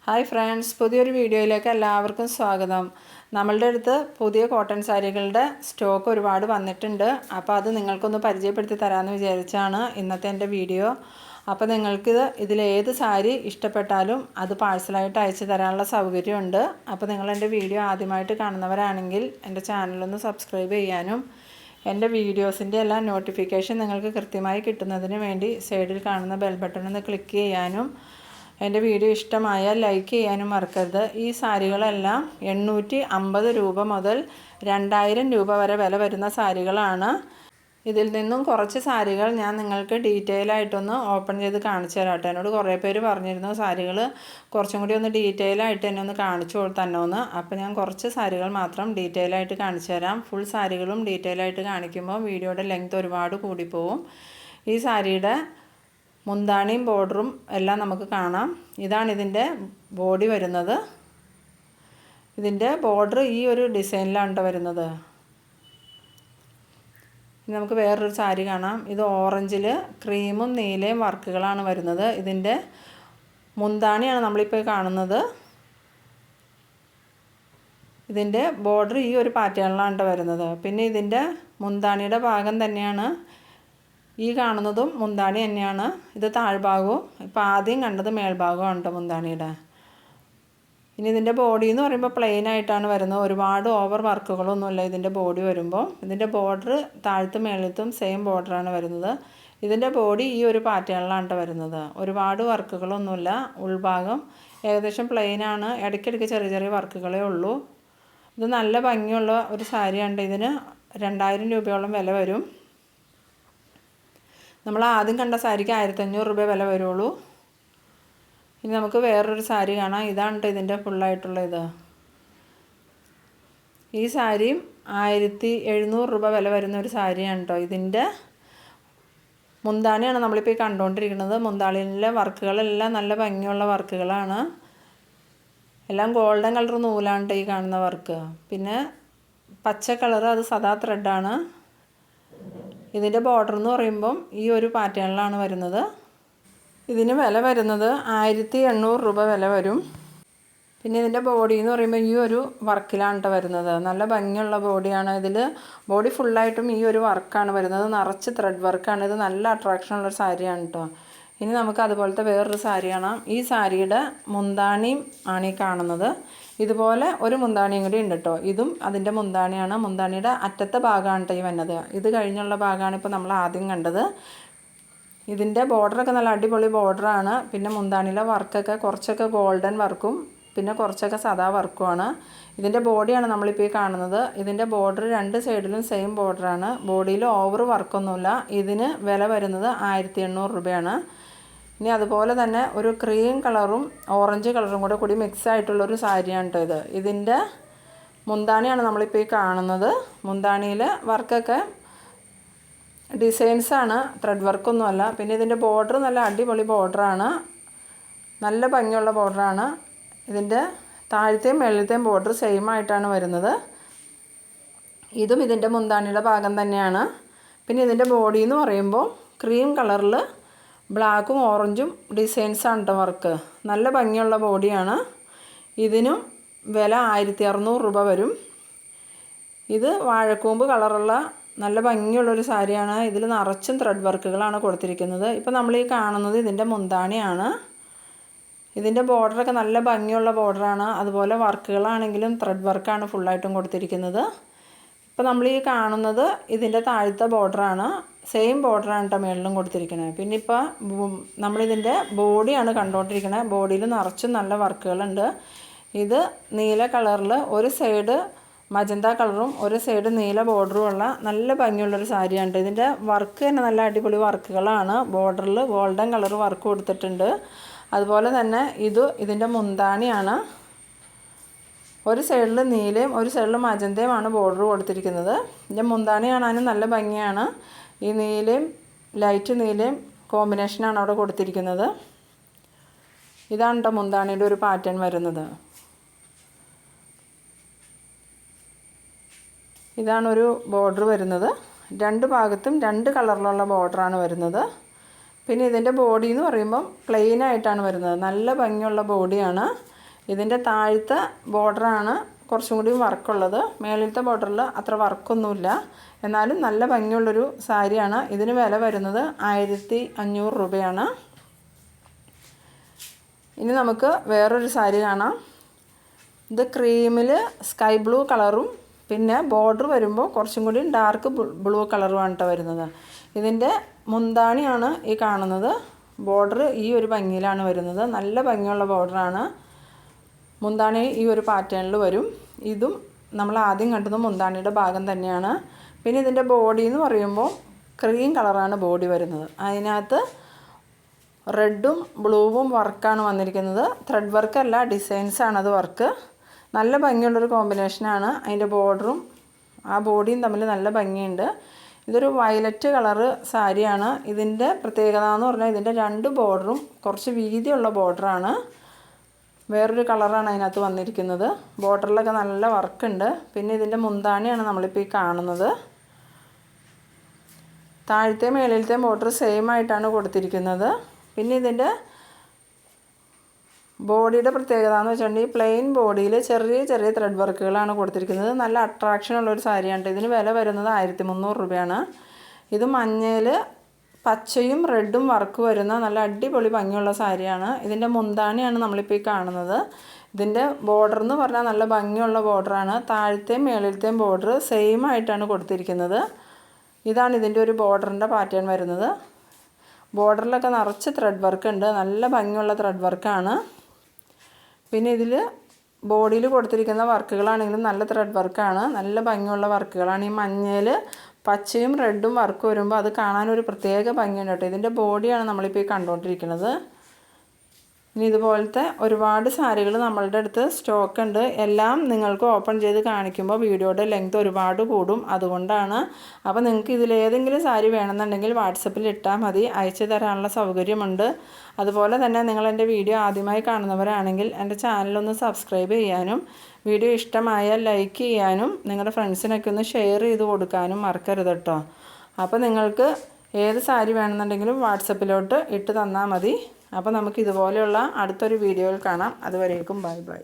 Hi friends, പുതിയൊരു വീഡിയോയിലേക്ക് എല്ലാവർക്കും സ്വാഗതം. നമ്മളുടെ അടുത്ത് പുതിയ കോട്ടൺ സാരികളുടെ സ്റ്റോക്ക് ഒരുപാട് വന്നിട്ടുണ്ട്. അപ്പോൾ അത് നിങ്ങൾക്കൊന്ന് പരിചയപ്പെടുത്തി തരാമെന്ന് വിചാരിച്ചാണ് ഇന്നത്തെ എൻ്റെ വീഡിയോ. അപ്പോൾ നിങ്ങൾക്ക് ഇതിലേത് സാരി ഇഷ്ടപ്പെട്ടാലും അത് പാഴ്സലായിട്ട് അയച്ചു തരാനുള്ള സൗകര്യമുണ്ട്. അപ്പോൾ നിങ്ങൾ എൻ്റെ വീഡിയോ ആദ്യമായിട്ട് കാണുന്നവരാണെങ്കിൽ എൻ്റെ ചാനലൊന്ന് സബ്സ്ക്രൈബ് ചെയ്യാനും എൻ്റെ വീഡിയോസിൻ്റെ എല്ലാം നോട്ടിഫിക്കേഷൻ നിങ്ങൾക്ക് കൃത്യമായി കിട്ടുന്നതിന് വേണ്ടി സൈഡിൽ കാണുന്ന ബെൽ ബട്ടൺ ഒന്ന് ക്ലിക്ക് ചെയ്യാനും എൻ്റെ വീഡിയോ ഇഷ്ടമായാൽ ലൈക്ക് ചെയ്യാനും മറക്കരുത്. ഈ സാരികളെല്ലാം 850 രൂപ മുതൽ 2000 രൂപ വരെ വില വരുന്ന സാരികളാണ്. ഇതിൽ നിന്നും കുറച്ച് സാരികൾ ഞാൻ നിങ്ങൾക്ക് ഡീറ്റെയിൽ ആയിട്ടൊന്ന് ഓപ്പൺ ചെയ്ത് കാണിച്ചു തരാട്ടെ. എന്നോട് കുറേ പേര് പറഞ്ഞിരുന്നു സാരികൾ കുറച്ചും കൂടി ഒന്ന് ഡീറ്റെയിൽ ആയിട്ട് എന്നെ ഒന്ന് കാണിച്ചു തന്നോന്ന്. അപ്പോൾ ഞാൻ കുറച്ച് സാരികൾ മാത്രം ഡീറ്റെയിൽ ആയിട്ട് കാണിച്ചു തരാം. ഫുൾ സാരികളും ഡീറ്റെയിൽ ആയിട്ട് കാണിക്കുമ്പോൾ വീഡിയോയുടെ ലെങ്ത് ഒരുപാട് കൂടിപ്പോവും. ഈ സാരിയുടെ മുന്താണിയും ബോർഡറും എല്ലാം നമുക്ക് കാണാം. ഇതാണ് ഇതിൻ്റെ ബോഡി വരുന്നത്. ഇതിൻ്റെ ബോർഡർ ഈ ഒരു ഡിസൈനിലാണ് വരുന്നത്. ഇനി നമുക്ക് വേറൊരു സാരി കാണാം. ഇത് ഓറഞ്ചിൽ ക്രീമും നീലയും വർക്കുകളാണ് വരുന്നത്. ഇതിൻ്റെ മുന്താണിയാണ് നമ്മളിപ്പോൾ കാണുന്നത്. ഇതിൻ്റെ ബോർഡർ ഈ ഒരു പാറ്റേണിലാണ് വരുന്നത്. പിന്നെ ഇതിൻ്റെ മുന്താണിയുടെ ഭാഗം തന്നെയാണ് ഈ കാണുന്നതും മുന്താണി തന്നെയാണ്. ഇത് താഴ്ഭാഗവും ഇപ്പോൾ ആദ്യം കണ്ടത് മേൽഭാഗമാണ് കേട്ടോ മുന്താണിയുടെ. ഇനി ഇതിൻ്റെ ബോഡി എന്ന് പറയുമ്പോൾ പ്ലെയിൻ ആയിട്ടാണ് വരുന്നത്. ഒരുപാട് ഓവർ വർക്കുകളൊന്നുമില്ല ഇതിൻ്റെ ബോഡി വരുമ്പോൾ. ഇതിൻ്റെ ബോർഡർ താഴത്തും മേളത്തും സെയിം ബോർഡറാണ് വരുന്നത്. ഇതിൻ്റെ ബോഡി ഈ ഒരു പാറ്റേണിലാണ് വരുന്നത്. ഒരുപാട് വർക്കുകളൊന്നുമില്ല. ഉൾഭാഗം ഏകദേശം പ്ലെയിനാണ്. ഇടയ്ക്കിടയ്ക്ക് ചെറിയ ചെറിയ വർക്കുകളേ ഉള്ളൂ. ഇത് നല്ല ഭംഗിയുള്ള ഒരു സാരിയാണ്. ഇതിന് 2000 രൂപയോളം വില വരും. നമ്മൾ ആദ്യം കണ്ട സാരിക്ക് 1500 രൂപ വില വരുള്ളൂ. ഇനി നമുക്ക് വേറൊരു സാരി കാണാം. ഇതാണ് ഇതിൻ്റെ ഫുള്ളായിട്ടുള്ള ഇത്. ഈ സാരിയും 1700 രൂപ വില വരുന്ന ഒരു സാരിയാണ് കേട്ടോ. ഇതിൻ്റെ മുന്താണിയാണ് നമ്മളിപ്പോൾ ഈ കണ്ടുകൊണ്ടിരിക്കുന്നത്. മുന്താണിയിലെ വർക്കുകളെല്ലാം നല്ല ഭംഗിയുള്ള വർക്കുകളാണ്. എല്ലാം ഗോൾഡൻ കളർ നൂലാണ് ഈ കാണുന്ന വർക്ക്. പിന്നെ പച്ച കളർ അത് സദാ ത്രെഡാണ്. ഇതിൻ്റെ ബോർഡർ എന്ന് പറയുമ്പം ഈ ഒരു പാറ്റേണിലാണ് വരുന്നത്. ഇതിന് വില വരുന്നത് 1800 രൂപ വില വരും. പിന്നെ ഇതിൻ്റെ ബോഡി എന്ന് പറയുമ്പോൾ ഈ ഒരു വർക്കിലാണ് വരുന്നത്. നല്ല ഭംഗിയുള്ള ബോഡിയാണ്. ഇതിൽ ബോഡി ഫുള്ളായിട്ടും ഈ ഒരു വർക്കാണ് വരുന്നത്. നിറച്ച് ത്രെഡ് വർക്കാണ്. ഇത് നല്ല അട്രാക്ഷനുള്ളൊരു സാരിയാണ് കേട്ടോ. ഇനി നമുക്ക് അതുപോലത്തെ വേറൊരു സാരി കാണാം. ഈ സാരിയുടെ മുന്താണിയും ആണ് ഈ കാണുന്നത്. ഇതുപോലെ ഒരു മുന്താണിയും കൂടി ഉണ്ട് കേട്ടോ. ഇതും അതിൻ്റെ മുന്താണിയാണ്. മുന്താണിയുടെ അറ്റത്തെ ഭാഗമാണ് കേട്ടോ ഈ വന്നത്. ഇത് കഴിഞ്ഞുള്ള ഭാഗമാണ് ഇപ്പോൾ നമ്മൾ ആദ്യം കണ്ടത്. ഇതിൻ്റെ ബോർഡറൊക്കെ നല്ല അടിപൊളി ബോർഡറാണ്. പിന്നെ മുന്താണിയിലെ വർക്കൊക്കെ കുറച്ചൊക്കെ ഗോൾഡൻ വർക്കും പിന്നെ കുറച്ചൊക്കെ സദാ വർക്കുമാണ്. ഇതിൻ്റെ ബോഡിയാണ് നമ്മളിപ്പോൾ ഈ കാണുന്നത്. ഇതിൻ്റെ ബോർഡർ രണ്ട് സൈഡിലും സെയിം ബോർഡറാണ്. ബോഡിയിൽ ഓവർ വർക്കൊന്നുമില്ല. ഇതിന് വില വരുന്നത് 1800 രൂപയാണ്. ഇനി അതുപോലെ തന്നെ ഒരു ക്രീം കളറും ഓറഞ്ച് കളറും കൂടി മിക്സ് ആയിട്ടുള്ളൊരു സാരിയാണ് കേട്ടോ ഇത്. ഇതിൻ്റെ മുന്താണിയാണ് നമ്മളിപ്പോൾ ഈ കാണുന്നത്. മുന്താണിയിൽ വർക്കൊക്കെ ഡിസൈൻസാണ്, ത്രെഡ് വർക്കൊന്നുമല്ല. പിന്നെ ഇതിൻ്റെ ബോർഡർ നല്ല അടിപൊളി ബോർഡറാണ്. നല്ല ഭംഗിയുള്ള ബോർഡറാണ്. ഇതിൻ്റെ താഴത്തെയും മേളത്തെയും ബോർഡർ സെയിം ആയിട്ടാണ് വരുന്നത്. ഇതും ഇതിൻ്റെ മുന്താണിയുടെ ഭാഗം തന്നെയാണ്. പിന്നെ ഇതിൻ്റെ ബോഡി എന്ന് പറയുമ്പോൾ ക്രീം കളറിൽ ബ്ലാക്കും ഓറഞ്ചും ഡിസൈൻസാണ് കേട്ടോ വർക്ക്. നല്ല ഭംഗിയുള്ള ബോഡിയാണ്. ഇതിനും വില 1600 രൂപ വരും. ഇത് വാഴക്കൂമ്പ് കളറുള്ള നല്ല ഭംഗിയുള്ളൊരു സാരിയാണ്. ഇതിൽ നിറച്ചും ത്രെഡ് വർക്കുകളാണ് കൊടുത്തിരിക്കുന്നത്. ഇപ്പോൾ നമ്മൾ ഈ കാണുന്നത് ഇതിൻ്റെ മുന്താണിയാണ്. ഇതിൻ്റെ ബോർഡറൊക്കെ നല്ല ഭംഗിയുള്ള ബോർഡറാണ്. അതുപോലെ വർക്കുകളാണെങ്കിലും ത്രെഡ് വർക്കാണ് ഫുള്ളായിട്ടും കൊടുത്തിരിക്കുന്നത്. ഇപ്പോൾ നമ്മൾ ഈ കാണുന്നത് ഇതിൻ്റെ താഴത്തെ ബോർഡറാണ്. സെയിം ബോർഡറാണ് കേട്ടോ മേളിലും കൊടുത്തിരിക്കുന്നത്. പിന്നെ ഇപ്പോൾ നമ്മളിതിൻ്റെ ബോഡിയാണ് കണ്ടുകൊണ്ടിരിക്കുന്നത്. ബോഡിയിൽ നിറച്ചും നല്ല വർക്കുകളുണ്ട്. ഇത് നീല കളറിൽ ഒരു സൈഡ് മജന്ത കളറും ഒരു സൈഡ് നീല ബോർഡറും ഉള്ള നല്ല ഭംഗിയുള്ളൊരു സാരിയാണ്. ഇതിൻ്റെ വർക്ക് തന്നെ നല്ല അടിപൊളി വർക്കുകളാണ്. ബോർഡറിൽ ഗോൾഡൻ കളർ വർക്ക് കൊടുത്തിട്ടുണ്ട്. അതുപോലെ തന്നെ ഇതിൻ്റെ മുന്താണിയാണ്. ഒരു സൈഡിൽ നീലയും ഒരു സൈഡിൽ മജന്തയുമാണ് ബോർഡർ കൊടുത്തിരിക്കുന്നത്. ഇതിൻ്റെ മുന്താണി കാണാനും നല്ല ഭംഗിയാണ്. ഈ നീലയും ലൈറ്റ് നീലയും കോമ്പിനേഷനാണ് അവിടെ കൊടുത്തിരിക്കുന്നത്. ഇതാണ് കേട്ടോ മുന്താണിയുടെ ഒരു പാറ്റേൺ വരുന്നത്. ഇതാണൊരു ബോർഡർ വരുന്നത്. രണ്ട് ഭാഗത്തും രണ്ട് കളറിലുള്ള ബോർഡറാണ് വരുന്നത്. പിന്നെ ഇതിൻ്റെ ബോഡി എന്ന് പറയുമ്പം പ്ലെയിൻ ആയിട്ടാണ് വരുന്നത്. നല്ല ഭംഗിയുള്ള ബോഡിയാണ്. ഇതിൻ്റെ താഴത്തെ ബോർഡറാണ് കുറച്ചും കൂടി വർക്കുള്ളത്. മേളിലത്തെ ബോർഡറിൽ അത്ര വർക്കൊന്നുമില്ല. എന്നാലും നല്ല ഭംഗിയുള്ളൊരു സാരിയാണ്. ഇതിന് വില വരുന്നത് 1500 രൂപയാണ്. ഇനി നമുക്ക് വേറൊരു സാരി കാണാം. ഇത് ക്രീമിൽ സ്കൈ ബ്ലൂ കളറും പിന്നെ ബോർഡർ വരുമ്പോൾ കുറച്ചും കൂടി ഡാർക്ക് ബ്ലൂ കളറുമാണ് കേട്ടോ വരുന്നത്. ഇതിൻ്റെ മുന്താണിയാണ് ഈ കാണുന്നത്. ബോർഡർ ഈ ഒരു ഭംഗിയിലാണ് വരുന്നത്. നല്ല ഭംഗിയുള്ള ബോർഡറാണ്. മുന്താണി ഈ ഒരു പാറ്റേണിൽ വരും. ഇതും നമ്മൾ ആദ്യം കണ്ടത് മുന്താണിയുടെ ഭാഗം തന്നെയാണ്. പിന്നെ ഇതിൻ്റെ ബോഡി എന്ന് പറയുമ്പോൾ ക്രീം കളറാണ് ബോഡി വരുന്നത്. അതിനകത്ത് റെഡും ബ്ലൂവും വർക്കാണ് വന്നിരിക്കുന്നത്. ത്രെഡ് വർക്കല്ല, ഡിസൈൻസാണത് വർക്ക്. നല്ല ഭംഗിയുള്ളൊരു കോമ്പിനേഷനാണ്. അതിൻ്റെ ബോർഡറും ആ ബോഡിയും തമ്മിൽ നല്ല ഭംഗിയുണ്ട്. ഇതൊരു വയലറ്റ് കളറ് സാരിയാണ്. ഇതിൻ്റെ പ്രത്യേകത എന്ന് പറഞ്ഞാൽ ഇതിൻ്റെ 2 ബോർഡറും കുറച്ച് വീതിയുള്ള ബോർഡറാണ്. വേറൊരു കളറാണ് അതിനകത്ത് വന്നിരിക്കുന്നത്. ബോർഡറിലൊക്കെ നല്ല വർക്കുണ്ട്. പിന്നെ ഇതിൻ്റെ മുന്താണിയാണ് നമ്മളിപ്പോൾ ഈ കാണുന്നത്. താഴത്തെ മേളിലത്തെ ബോർഡർ സെയിം ആയിട്ടാണ് കൊടുത്തിരിക്കുന്നത്. പിന്നെ ഇതിൻ്റെ ബോഡിയുടെ പ്രത്യേകത എന്ന് വെച്ചിട്ടുണ്ടെങ്കിൽ പ്ലെയിൻ ബോഡിയിൽ ചെറിയ ചെറിയ ത്രെഡ് വർക്കുകളാണ് കൊടുത്തിരിക്കുന്നത്. നല്ല അട്രാക്ഷനുള്ളൊരു സാരിയാണ്. ഇതിന് വില വരുന്നത് 1300 രൂപയാണ്. ഇത് മഞ്ഞയിൽ പച്ചയും റെഡും വർക്ക് വരുന്ന നല്ല അടിപൊളി ഭംഗിയുള്ള സാരിയാണ്. ഇതിൻ്റെ മുന്താണിയാണ് നമ്മളിപ്പോൾ ഈ കാണുന്നത്. ഇതിൻ്റെ ബോർഡർ എന്ന് പറഞ്ഞാൽ നല്ല ഭംഗിയുള്ള ബോർഡറാണ്. താഴത്തെയും മേളിലത്തെയും ബോർഡർ സെയിം ആയിട്ടാണ് കൊടുത്തിരിക്കുന്നത്. ഇതാണ് ഇതിൻ്റെ ഒരു ബോർഡറിൻ്റെ പാറ്റേൺ വരുന്നത്. ബോർഡറിലൊക്കെ നിറച്ച് ത്രെഡ് വർക്ക് ഉണ്ട്. നല്ല ഭംഗിയുള്ള ത്രെഡ് വർക്കാണ്. പിന്നെ ഇതിൽ ബോഡിയിൽ കൊടുത്തിരിക്കുന്ന വർക്കുകളാണെങ്കിലും നല്ല ത്രെഡ് വർക്കാണ്. നല്ല ഭംഗിയുള്ള വർക്കുകളാണ്. ഈ മഞ്ഞയിൽ പച്ചയും റെഡും വർക്ക് വരുമ്പോൾ അത് കാണാനൊരു പ്രത്യേക ഭംഗിയുണ്ട് കേട്ടോ. ഇതിൻ്റെ ബോഡിയാണ് നമ്മളിപ്പോൾ ഈ കണ്ടുകൊണ്ടിരിക്കുന്നത്. ഇനി ഇതുപോലത്തെ ഒരുപാട് സാരികൾ നമ്മളുടെ അടുത്ത് സ്റ്റോക്ക് ഉണ്ട്. എല്ലാം നിങ്ങൾക്ക് ഓപ്പൺ ചെയ്ത് കാണിക്കുമ്പോൾ വീഡിയോയുടെ ലെങ്ത് ഒരുപാട് കൂടും. അതുകൊണ്ടാണ്. അപ്പോൾ നിങ്ങൾക്ക് ഇതിലേതെങ്കിലും സാരി വേണമെന്നുണ്ടെങ്കിൽ വാട്സപ്പിൽ ഇട്ടാൽ മതി. അയച്ചു തരാനുള്ള സൗകര്യമുണ്ട്. അതുപോലെ തന്നെ നിങ്ങൾ എൻ്റെ വീഡിയോ ആദ്യമായി കാണുന്നവരാണെങ്കിൽ എൻ്റെ ചാനലൊന്ന് സബ്സ്ക്രൈബ് ചെയ്യാനും വീഡിയോ ഇഷ്ടമായാൽ ലൈക്ക് ചെയ്യാനും നിങ്ങളുടെ ഫ്രണ്ട്സിനൊക്കെ ഒന്ന് ഷെയർ ചെയ്ത് കൊടുക്കാനും മറക്കരുത് കേട്ടോ. അപ്പോൾ നിങ്ങൾക്ക് ഏത് സാരി വേണമെന്നുണ്ടെങ്കിലും വാട്സപ്പിലോട്ട് ഇട്ട് തന്നാൽ മതി. അപ്പോൾ നമുക്ക് ഇതുപോലെയുള്ള അടുത്തൊരു വീഡിയോയിൽ കാണാം. അതുവരേക്കും ബൈ ബൈ.